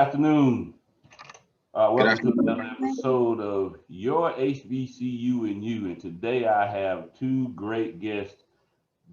afternoon. Good Welcome to afternoon. another episode of Your HBCU and You. And today I have two great guests,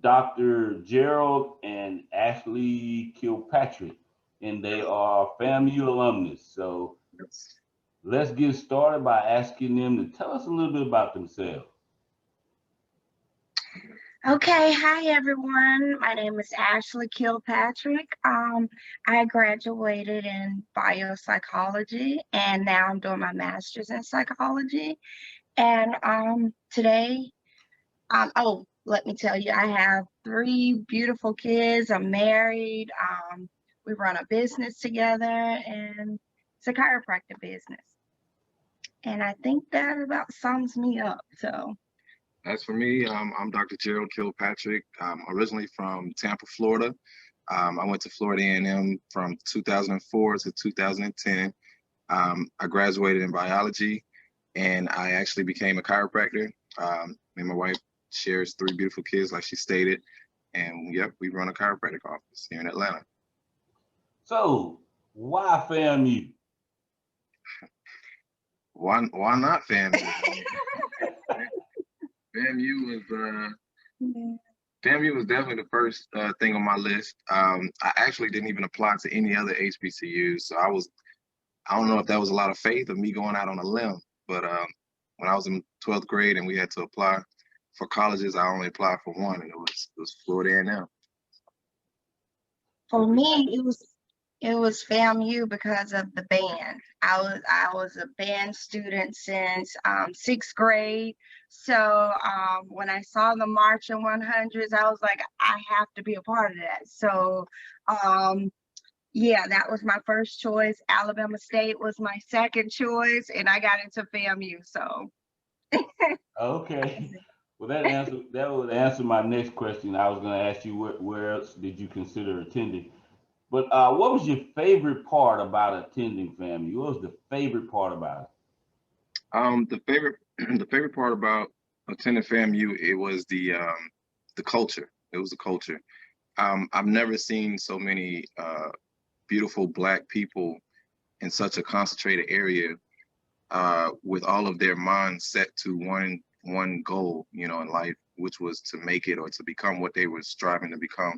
Dr. Gerald and Ashley Kilpatrick, and they are FAMU alumnus. So let's get started by asking them to tell us a little bit about themselves. Okay, hi everyone. My name is Ashley Kilpatrick. I graduated in biopsychology and now I'm doing my master's in psychology. And today, let me tell you, I have three beautiful kids. I'm married. We run a business together and it's a chiropractic business. And I think that about sums me up. So. As for me, I'm Dr. Gerald Kilpatrick. I'm originally from Tampa, Florida. I went to Florida A&M from 2004 to 2010. I graduated in biology, and I actually became a chiropractor. Me and my wife shares three beautiful kids, like she stated, and yep, we run a chiropractic office here in Atlanta. So, why FAMU? Why not FAMU? FAMU was definitely the first thing on my list. I actually didn't even apply to any other HBCUs, so I don't know if that was a lot of faith of me going out on a limb, but when I was in 12th grade and we had to apply for colleges, I only applied for one, and it was Florida A&M. For me, it was FAMU because of the band. I was a band student since sixth grade. So when I saw the Marching 100s, I was like, I have to be a part of that. So yeah, that was my first choice. Alabama State was my second choice, and I got into FAMU. So Okay. Well, that would answer my next question. I was going to ask you where else did you consider attending? But what was your favorite part about attending FAMU? What was the favorite part about it? The favorite part about attending FAMU, it was the culture. It was the culture. I've never seen so many beautiful Black people in such a concentrated area, with all of their minds set to one goal, in life, which was to make it or to become what they were striving to become.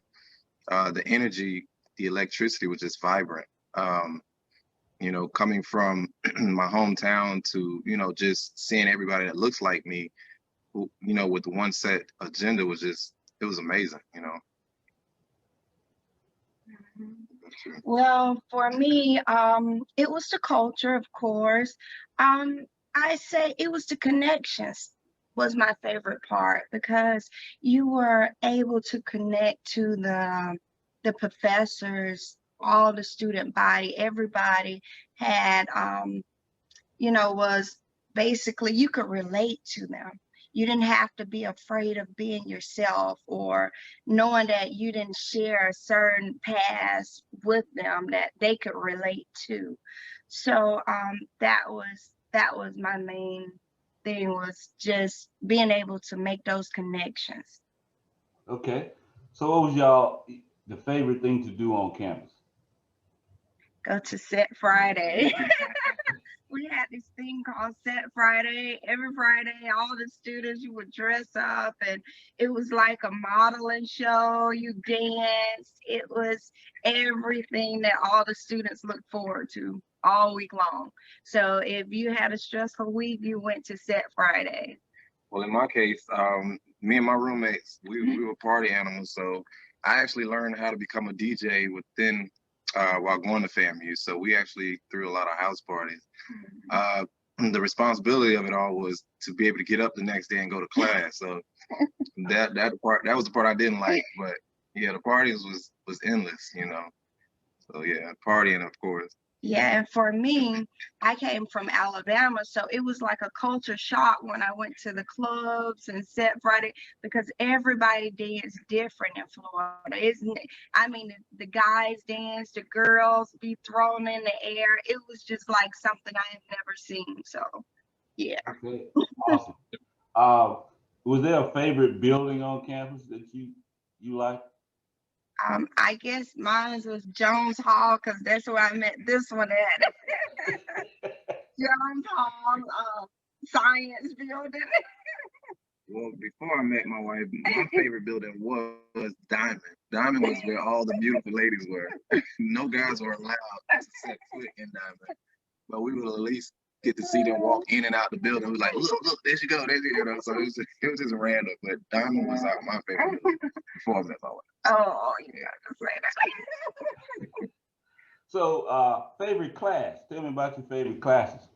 The energy, the electricity was just vibrant. Coming from my hometown to, just seeing everybody that looks like me, who, with the one set agenda it was amazing, Well, for me, it was the culture, of course. I say it was the connections was my favorite part because you were able to connect to the professors, all the student body, everybody had, was basically you could relate to them. You didn't have to be afraid of being yourself or knowing that you didn't share a certain past with them that they could relate to. So that was my main thing, was just being able to make those connections. Okay. So what was the favorite thing to do on campus? Go to Set Friday. We had this thing called Set Friday. Every Friday, all the students, you would dress up and it was like a modeling show. You danced. It was everything that all the students looked forward to all week long. So if you had a stressful week, you went to Set Friday. Well, in my case, me and my roommates, we were party animals. So I actually learned how to become a DJ while going to FAMU. So we actually threw a lot of house parties. The responsibility of it all was to be able to get up the next day and go to class. So that was the part I didn't like. But yeah, the parties was endless, So yeah, partying, of course. Yeah, and for me, I came from Alabama, so it was like a culture shock when I went to the clubs and Set Friday because everybody danced different in Florida, isn't it? I mean, the guys dance, the girls be thrown in the air. It was just like something I had never seen. So, yeah. Okay, awesome. Was there a favorite building on campus that you like? I guess mine was Jones Hall because that's where I met this one at. Jones Hall, Science Building. Well, before I met my wife, my favorite building was Diamond. Diamond was where all the beautiful ladies were. No guys were allowed to set foot in Diamond, but we would at least get to see them walk in and out the building. We were like, look, there you go, there you go. So it was just random, but Diamond was my favorite building before I met my wife. Oh, you gotta say that. So, favorite class? Tell me about your favorite classes.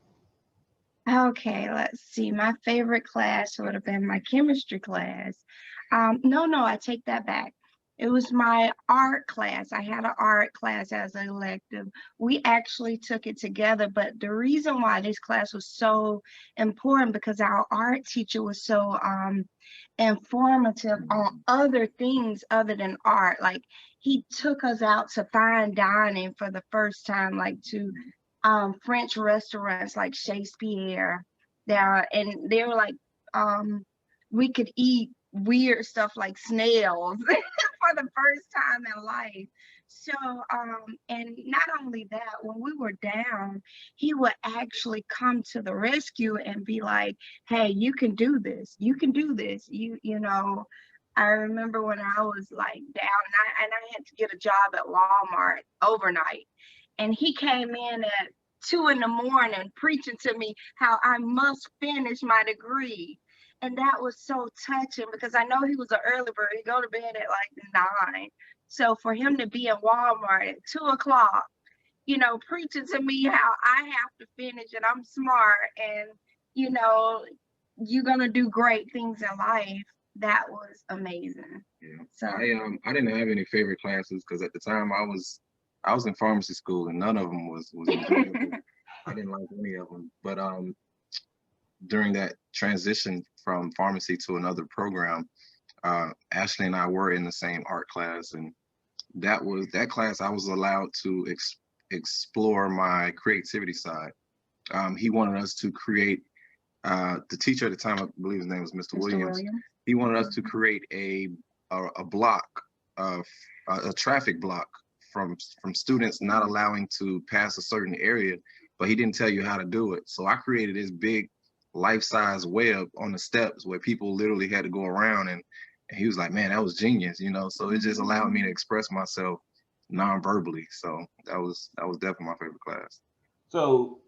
Okay, let's see. My favorite class would have been my chemistry class. No, I take that back. It was my art class. I had an art class as an elective. We actually took it together, but the reason why this class was so important because our art teacher was so informative on other things other than art. Like he took us out to fine dining for the first time, like to French restaurants like Shakespeare there, and they were like we could eat weird stuff like snails for the first time in life. So and not only that, when we were down, he would actually come to the rescue and be like, hey, you can do this, you can do this, you know. I remember when I was like down and I had to get a job at Walmart overnight, and he came in at 2 in the morning preaching to me how I must finish my degree. And that was so touching because I know he was an early bird. He'd go to bed at like 9. So for him to be in Walmart at 2 o'clock, you know, preaching to me how I have to finish and I'm smart and, you know, you're gonna do great things in life. That was amazing. Yeah. So I didn't have any favorite classes because at the time I was in pharmacy school and none of them was enjoyable. I didn't like any of them. But during that transition from pharmacy to another program, Ashley and I were in the same art class, and that class I was allowed to explore my creativity side. He wanted us to create. The teacher at the time, I believe his name was Mr. Williams. He wanted us to create a block of a traffic block from students not allowing to pass a certain area, but he didn't tell you how to do it. So I created this big life-size web on the steps where people literally had to go around, and he was like, man, that was genius, you know. So it just allowed me to express myself non-verbally. So that was definitely my favorite class. So,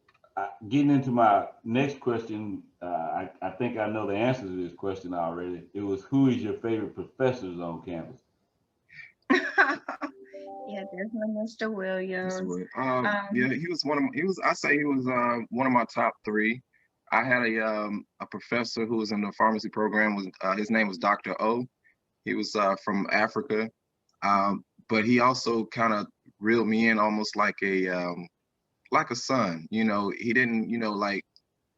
getting into my next question, I think I know the answer to this question already. It was, who is your favorite professors on campus? yeah, definitely Mr. Williams. Yeah, he was I say he was one of my top 3. I had a professor who was in the pharmacy program. His name was Dr. O. He was from Africa, but he also kind of reeled me in almost like a son. You know, he didn't, you know, like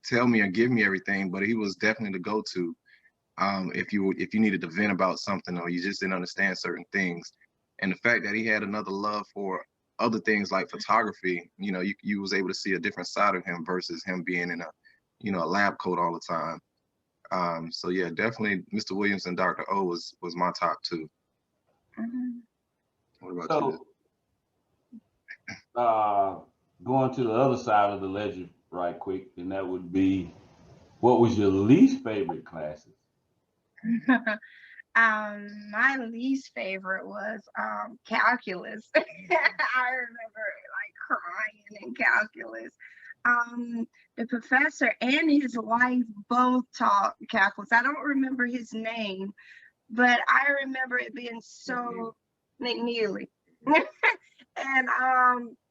tell me or give me everything, but he was definitely the go-to if you needed to vent about something or you just didn't understand certain things. And the fact that he had another love for other things like photography, you know, you was able to see a different side of him versus him being in a lab coat all the time. So yeah, definitely Mr. Williams and Dr. O was my top 2. Mhm. What about So, going to the other side of the ledger right quick, and that would be, what was your least favorite classes? My least favorite was calculus. I remember like crying in calculus. The professor and his wife both taught calculus. I don't remember his name, but I remember it being so McNeely. And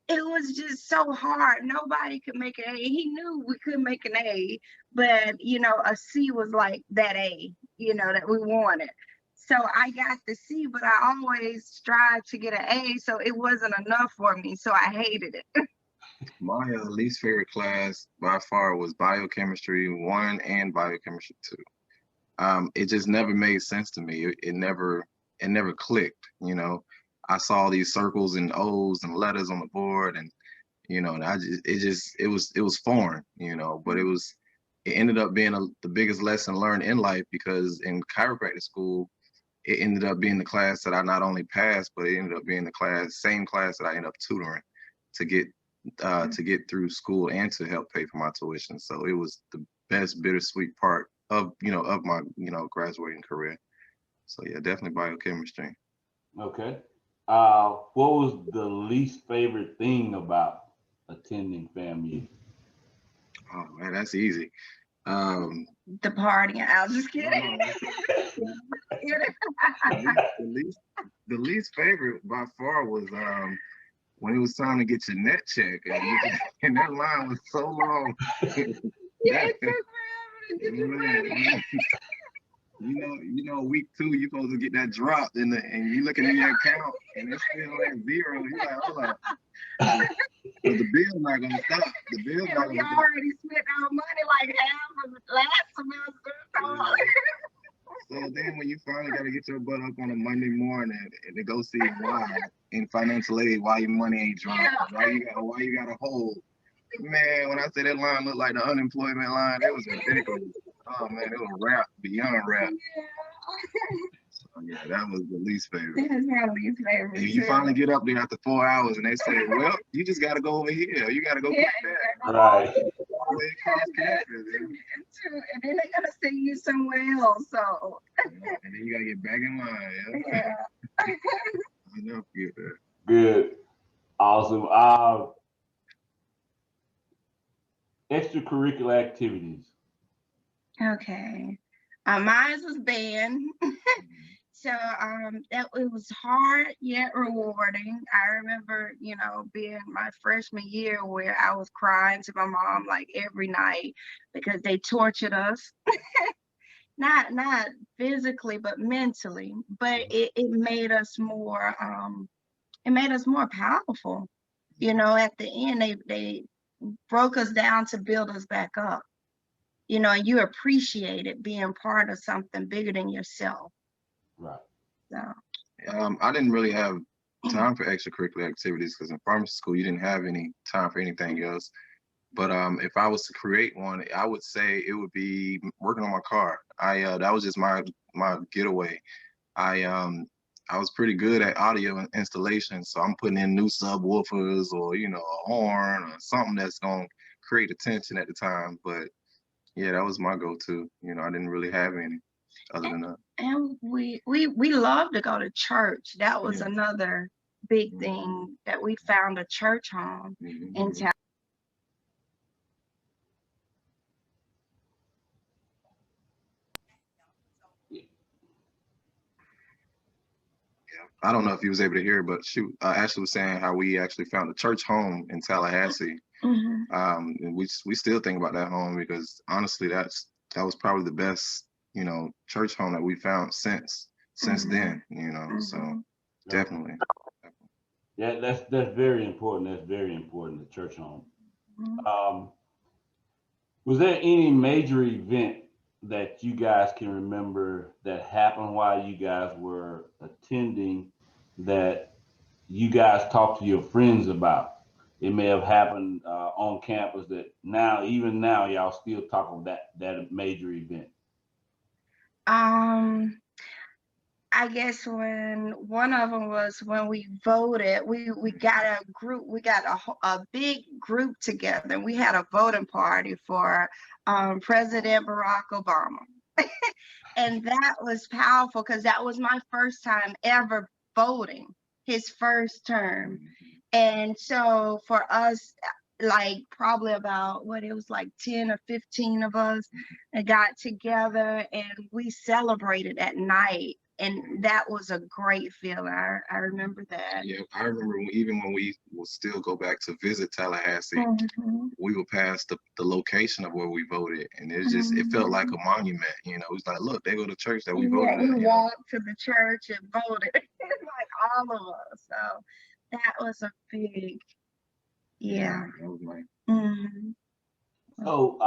it was just so hard. Nobody could make an A. He knew we couldn't make an A, but you know, a C was like that A, you know, that we wanted. So I got the C, but I always strived to get an A, so it wasn't enough for me. So I hated it. My least favorite class by far was biochemistry 1 and biochemistry 2. It just never made sense to me. It never clicked. You know, I saw these circles and O's and letters on the board, and you know, and it was foreign. You know, but it ended up being the biggest lesson learned in life, because in chiropractic school, it ended up being the class that I not only passed, but it ended up being the same class that I ended up tutoring to get through school and to help pay for my tuition. So it was the best bittersweet part of my graduating career. So yeah, definitely biochemistry. Okay. What was the least favorite thing about attending FAMU? Oh man, that's easy. The party. I was just kidding. The least favorite by far was when it was time to get your net check, and that line was so long. Yeah, it took forever to get your money. Week 2, you're supposed to get that dropped, and you looking at your account, and it's still at 0. You're like, hold up. But the bill's not gonna stop. The bill's not We gonna stop. already spent our money like half of the last semester. So then when you finally got to get your butt up on a Monday morning and to go see why in financial aid, why your money ain't dropped, why you got to hold. Man, when I say that line looked like the unemployment line, it was ridiculous. Oh man, it was rap, beyond rap. So yeah, that was the least favorite. That's my least favorite. And you finally get up there after 4 hours and they say, well, you just got to go over here. You got to go get that. Right. All the way across campus. And then they're going to send you somewhere else. So. And then you got to get back in line. Yeah. I'll never forget that. Good. Awesome. Extracurricular activities. Okay. Mine was band. So that it was hard yet rewarding. I remember, being my freshman year where I was crying to my mom like every night because they tortured us. Not physically, but mentally. But it made us more powerful. At the end they broke us down to build us back up. And you appreciate it being part of something bigger than yourself. Right. So. I didn't really have time for extracurricular activities because in pharmacy school you didn't have any time for anything else. But if I was to create one, I would say it would be working on my car. That was just my getaway. I was pretty good at audio installation, so I'm putting in new subwoofers or a horn or something that's gonna create attention at the time. But yeah, that was my go-to. I didn't really have any other than that. And we love to go to church. That was another big thing, that we found a church home in town. I don't know if you was able to hear, but Ashley was saying how we actually found a church home in Tallahassee. And we still think about that home because honestly, that was probably the best, church home that we found since then, so definitely. Yeah, that's very important. That's very important, the church home. Was there any major event that you guys can remember that happened while you guys were attending that you guys talked to your friends about? It may have happened on campus that even now, y'all still talk about that major event. I guess one of them was when we voted, we got a group, we got a big group together. We had a voting party for President Barack Obama. And that was powerful because that was my first time ever voting, his first term. And so for us, like probably about it was like 10 or 15 of us got together and we celebrated at night. And that was a great feeling. I remember that. Yeah, I remember even when we would still go back to visit Tallahassee, we would pass the location of where we voted, and it felt like a monument. It was like, look, they go to church that we voted at. We walked to the church and voted, like all of us. So that was a big, That was nice. So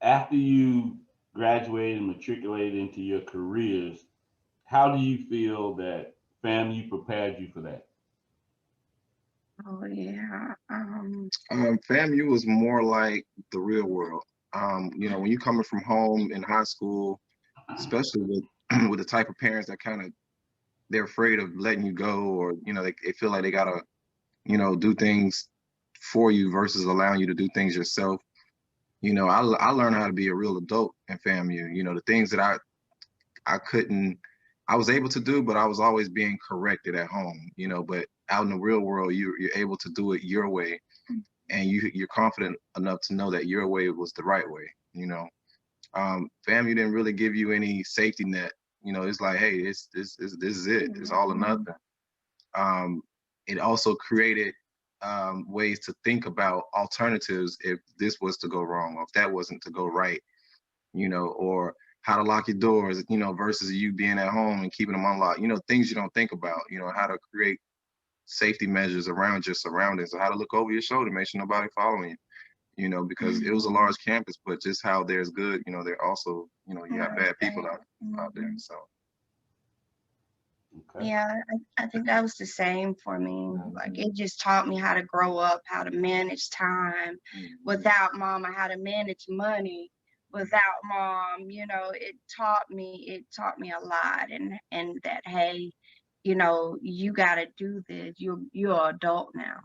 after you graduated and matriculated into your careers, how do you feel that FAMU prepared you for that? Oh yeah. FAMU was more like the real world. When you're coming from home in high school, especially with with the type of parents that kind of, they're afraid of letting you go, or, you know, they feel like they gotta, you know, do things for you versus allowing you to do things yourself. You know, I learned how to be a real adult in FAMU. You know, the things that I couldn't, I was able to do, but I was always being corrected at home, you know, but out in the real world, you're able to do it your way, and you're confident enough to know that your way was the right way, you know. FAMU didn't really give you any safety net. You know, it's like, hey, this is it. It's all or nothing. It also created ways to think about alternatives if this was to go wrong, or if that wasn't to go right, you know, or how to lock your doors, you know, versus you being at home and keeping them unlocked, you know, things you don't think about, you know, how to create safety measures around your surroundings, or how to look over your shoulder, make sure nobody following you, you know, because it was a large campus, but just how there's good, you know, there also, you know, you have bad people out there, so. Okay. Yeah, I think that was the same for me. Like, it just taught me how to grow up, how to manage time. Without mom, I how to manage money. Without mom, you know, it taught me a lot, and that, hey, you know, you got to do this. You're an adult now.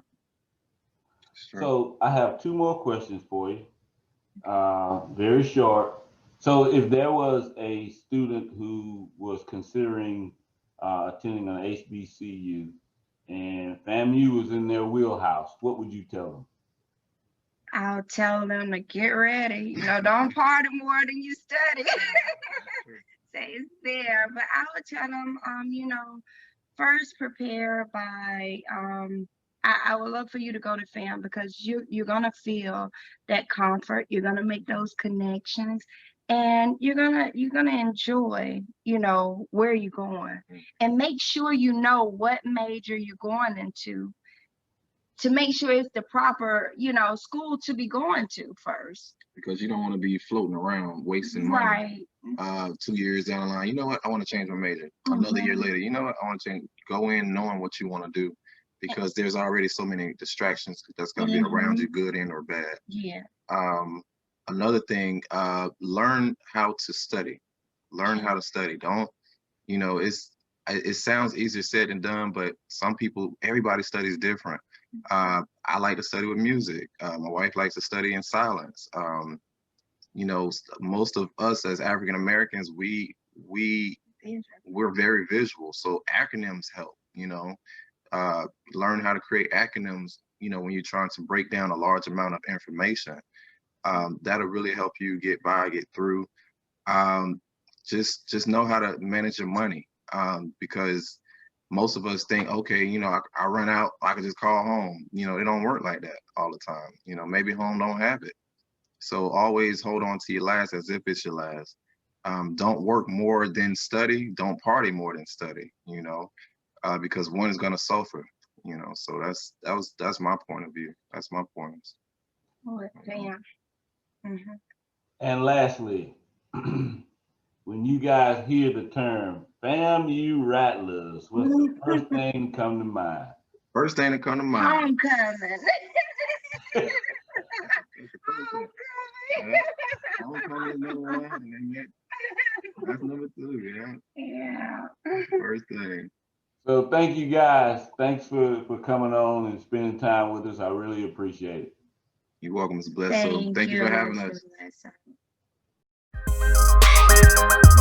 Sure. So I have two more questions for you. Very short. So if there was a student who was considering attending an HBCU and FAMU was in their wheelhouse, what would you tell them? I'll tell them to get ready. You know, don't party more than you study. Say it's there, but I would tell them, you know, first prepare by, I would love for you to go to FAM, because you're gonna feel that comfort. You're gonna make those connections, and you're gonna enjoy, you know, where you're going, and make sure you know what major you're going into, to make sure it's the proper, you know, school to be going to first. Because you don't want to be floating around wasting money. Right. 2 years down the line, you know what, I want to change my major. Another year later, you know what, I want to change. Go in knowing what you want to do, because there's already so many distractions that's going to be around you, good and or bad. Yeah. Another thing, learn how to study. Learn how to study. Don't, you know, it sounds easier said than done, but some people, everybody studies different. I like to study with music. My wife likes to study in silence. You know, most of us as African Americans, we're very visual, so acronyms help. You know, learn how to create acronyms. You know, when you're trying to break down a large amount of information, that'll really help you get by, get through. Just know how to manage your money, because most of us think, okay, you know, I run out, I can just call home. You know, it don't work like that all the time. You know, maybe home don't have it. So always hold on to your last as if it's your last. Don't work more than study. Don't party more than study, you know, because one is going to suffer, you know. So that's my point of view. That's my points. Oh, damn. Mm-hmm. And lastly, when you guys hear the term FAMU Rattlers, what's the first thing to come to mind? First thing to come to mind. Homecoming. Homecoming is number one, and then that's number two, Yeah. First thing. So thank you guys. Thanks for coming on and spending time with us. I really appreciate it. You're welcome, Mr. Bless. So thank you for having us. Mr. Bless.